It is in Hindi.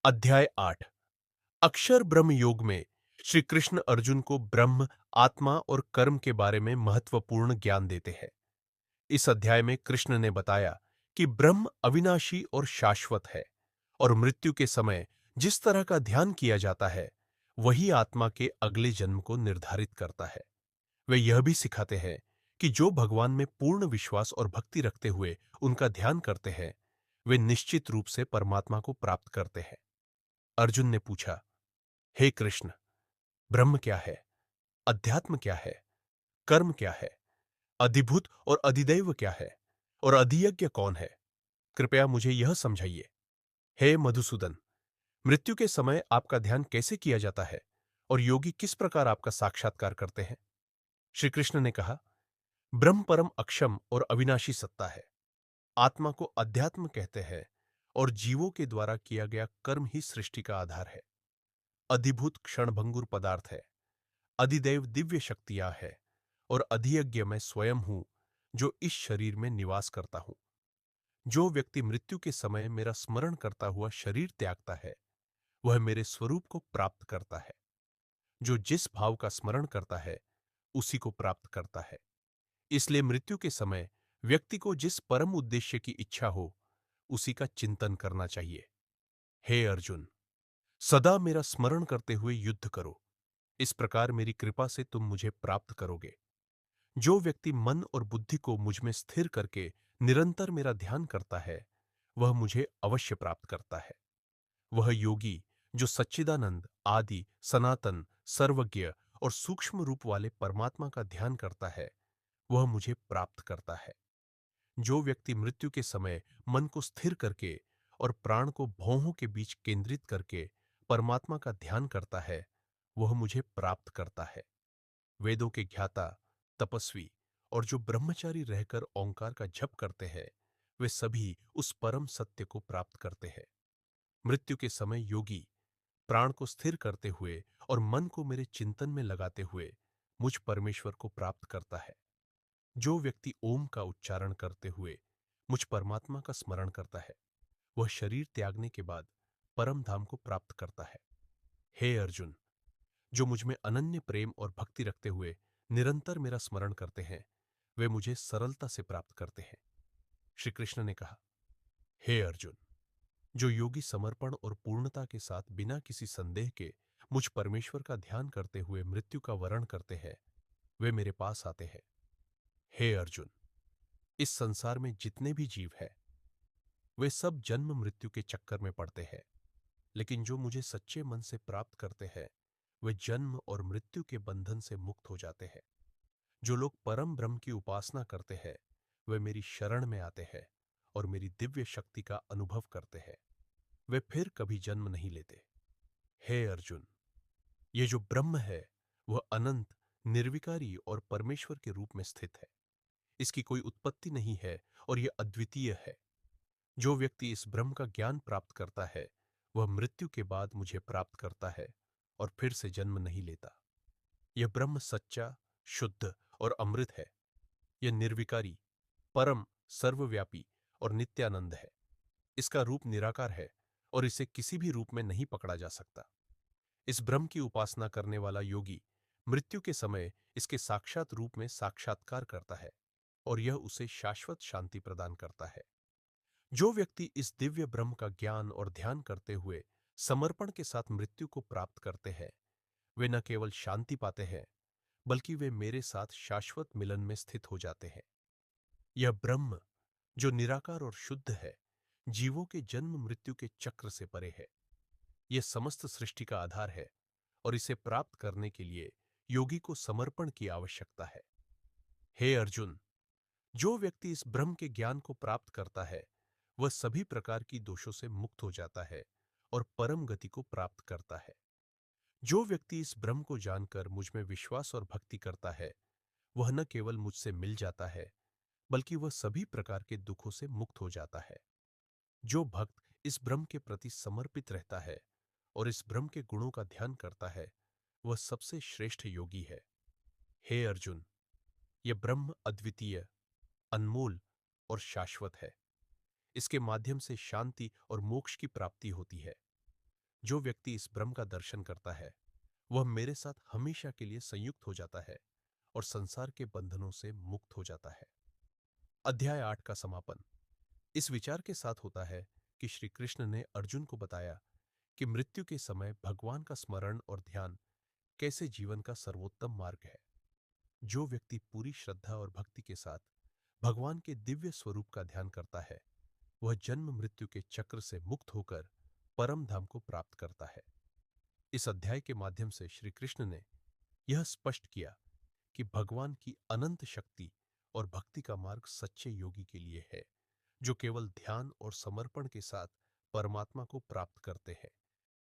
अध्याय 8। अक्षर ब्रह्म योग में श्री कृष्ण अर्जुन को ब्रह्म, आत्मा और कर्म के बारे में महत्वपूर्ण ज्ञान देते हैं। इस अध्याय में कृष्ण ने बताया कि ब्रह्म अविनाशी और शाश्वत है और मृत्यु के समय जिस तरह का ध्यान किया जाता है वही आत्मा के अगले जन्म को निर्धारित करता है। वे यह भी सिखाते हैं कि जो भगवान में पूर्ण विश्वास और भक्ति रखते हुए उनका ध्यान करते हैं वे निश्चित रूप से परमात्मा को प्राप्त करते हैं। अर्जुन ने पूछा, हे कृष्ण, ब्रह्म क्या है? अध्यात्म क्या है? कर्म क्या है? अधिभूत और अधिदैव क्या है? और अधियज्ञ कौन है? कृपया मुझे यह समझाइए। हे मधुसूदन, मृत्यु के समय आपका ध्यान कैसे किया जाता है और योगी किस प्रकार आपका साक्षात्कार करते हैं? श्री कृष्ण ने कहा, ब्रह्म परम अक्षम और अविनाशी सत्ता है। आत्मा को अध्यात्म कहते हैं और जीवों के द्वारा किया गया कर्म ही सृष्टि का आधार है। अधिभूत क्षणभंगुर पदार्थ है। अधिदैव दिव्य शक्तियां है और अधियज्ञ मैं स्वयं हूं जो इस शरीर में निवास करता हूं। जो व्यक्ति मृत्यु के समय मेरा स्मरण करता हुआ शरीर त्यागता है वह मेरे स्वरूप को प्राप्त करता है। जो जिस भाव का स्मरण करता है उसी को प्राप्त करता है। इसलिए मृत्यु के समय व्यक्ति को जिस परम उद्देश्य की इच्छा हो उसी का चिंतन करना चाहिए। हे अर्जुन, सदा मेरा स्मरण करते हुए युद्ध करो। इस प्रकार मेरी कृपा से तुम मुझे प्राप्त करोगे। जो व्यक्ति मन और बुद्धि को मुझ में स्थिर करके निरंतर मेरा ध्यान करता है वह मुझे अवश्य प्राप्त करता है। वह योगी जो सच्चिदानंद, आदि, सनातन, सर्वज्ञ और सूक्ष्म रूप वाले परमात्मा का ध्यान करता है वह मुझे प्राप्त करता है। जो व्यक्ति मृत्यु के समय मन को स्थिर करके और प्राण को भौहों के बीच केंद्रित करके परमात्मा का ध्यान करता है वह मुझे प्राप्त करता है। वेदों के ज्ञाता, तपस्वी और जो ब्रह्मचारी रहकर ओंकार का जप करते हैं वे सभी उस परम सत्य को प्राप्त करते हैं। मृत्यु के समय योगी प्राण को स्थिर करते हुए और मन को मेरे चिंतन में लगाते हुए मुझ परमेश्वर को प्राप्त करता है। जो व्यक्ति ओम का उच्चारण करते हुए मुझ परमात्मा का स्मरण करता है वह शरीर त्यागने के बाद परम धाम को प्राप्त करता है। हे अर्जुन, जो मुझ में अनन्य प्रेम और भक्ति रखते हुए निरंतर मेरा स्मरण करते हैं वे मुझे सरलता से प्राप्त करते हैं। श्री कृष्ण ने कहा, हे अर्जुन, जो योगी समर्पण और पूर्णता के साथ बिना किसी संदेह के मुझ परमेश्वर का ध्यान करते हुए मृत्यु का वरण करते हैं वे मेरे पास आते हैं। हे अर्जुन, इस संसार में जितने भी जीव हैं वे सब जन्म मृत्यु के चक्कर में पड़ते हैं, लेकिन जो मुझे सच्चे मन से प्राप्त करते हैं वे जन्म और मृत्यु के बंधन से मुक्त हो जाते हैं। जो लोग परम ब्रह्म की उपासना करते हैं वे मेरी शरण में आते हैं और मेरी दिव्य शक्ति का अनुभव करते हैं। वे फिर कभी जन्म नहीं लेते। हे अर्जुन, ये जो ब्रह्म है वह अनंत, निर्विकारी और परमेश्वर के रूप में स्थित है। इसकी कोई उत्पत्ति नहीं है और यह अद्वितीय है। जो व्यक्ति इस ब्रह्म का ज्ञान प्राप्त करता है वह मृत्यु के बाद मुझे प्राप्त करता है और फिर से जन्म नहीं लेता। यह ब्रह्म सच्चा, शुद्ध और अमृत है। यह निर्विकारी, परम, सर्वव्यापी और नित्यानंद है। इसका रूप निराकार है और इसे किसी भी रूप में नहीं पकड़ा जा सकता। इस ब्रह्म की उपासना करने वाला योगी मृत्यु के समय इसके साक्षात रूप में साक्षात्कार करता है और यह उसे शाश्वत शांति प्रदान करता है। जो व्यक्ति इस दिव्य ब्रह्म का ज्ञान और ध्यान करते हुए समर्पण के साथ मृत्यु को प्राप्त करते हैं वे न केवल शांति पाते हैं बल्कि वे मेरे साथ शाश्वत मिलन में स्थित हो जाते हैं। यह ब्रह्म जो निराकार और शुद्ध है जीवों के जन्म मृत्यु के चक्र से परे है। यह समस्त सृष्टि का आधार है और इसे प्राप्त करने के लिए योगी को समर्पण की आवश्यकता है। हे अर्जुन, जो व्यक्ति इस ब्रह्म के ज्ञान को प्राप्त करता है वह सभी प्रकार की दोषों से मुक्त हो जाता है और परम गति को प्राप्त करता है। जो व्यक्ति इस ब्रह्म को जानकर मुझ में विश्वास और भक्ति करता है वह न केवल मुझसे मिल जाता है बल्कि वह सभी प्रकार के दुखों से मुक्त हो जाता है। जो भक्त इस ब्रह्म के प्रति समर्पित रहता है और इस ब्रह्म के गुणों का ध्यान करता है वह सबसे श्रेष्ठ योगी है। हे अर्जुन, यह ब्रह्म अद्वितीय, अनमोल और शाश्वत है। इसके माध्यम से शांति और मोक्ष की प्राप्ति होती है। जो व्यक्ति इस ब्रह्म का दर्शन करता है वह मेरे साथ हमेशा के लिए संयुक्त हो जाता है और संसार के बंधनों से मुक्त हो जाता है। अध्याय 8 का समापन इस विचार के साथ होता है कि श्री कृष्ण ने अर्जुन को बताया कि मृत्यु के समय भगवान का स्मरण और ध्यान कैसे जीवन का सर्वोत्तम मार्ग है। जो व्यक्ति पूरी श्रद्धा और भक्ति के साथ भगवान के दिव्य स्वरूप का ध्यान करता है वह जन्म मृत्यु के चक्र से मुक्त होकर परम धाम को प्राप्त करता है। इस अध्याय के माध्यम से श्री कृष्ण ने यह स्पष्ट किया कि भगवान की अनंत शक्ति और भक्ति का मार्ग सच्चे योगी के लिए है जो केवल ध्यान और समर्पण के साथ परमात्मा को प्राप्त करते हैं।